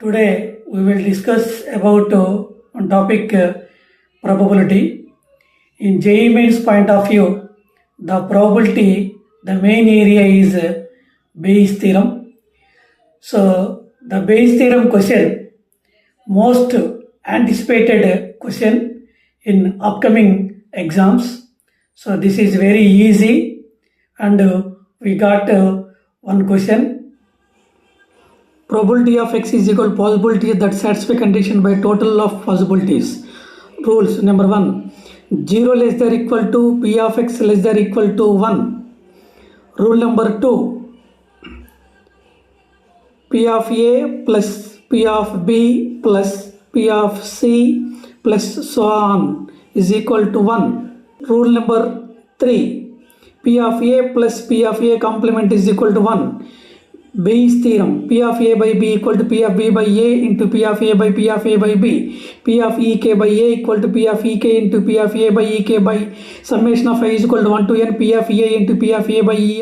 Today we will discuss about one topic probability. In JEE Mains point of view, the probability, the main area is Bayes theorem. So the Bayes theorem question, most anticipated question in upcoming exams. So this is very easy, and we got one question. Probability of x is equal to possibility that satisfy condition by total of possibilities. Rules number 1, 0 less than equal to p of x less than equal to 1. Rule number 2, p of a plus p of b plus p of c plus so on is equal to 1. Rule number 3, p of a plus p of a complement is equal to 1. Bayes theorem, p of a by b equal to p of b by a into p of a by p of a by b, p of ek by a equal to p of ek into p of a by ek by summation of I is equal to 1 to n p of a into p of a by e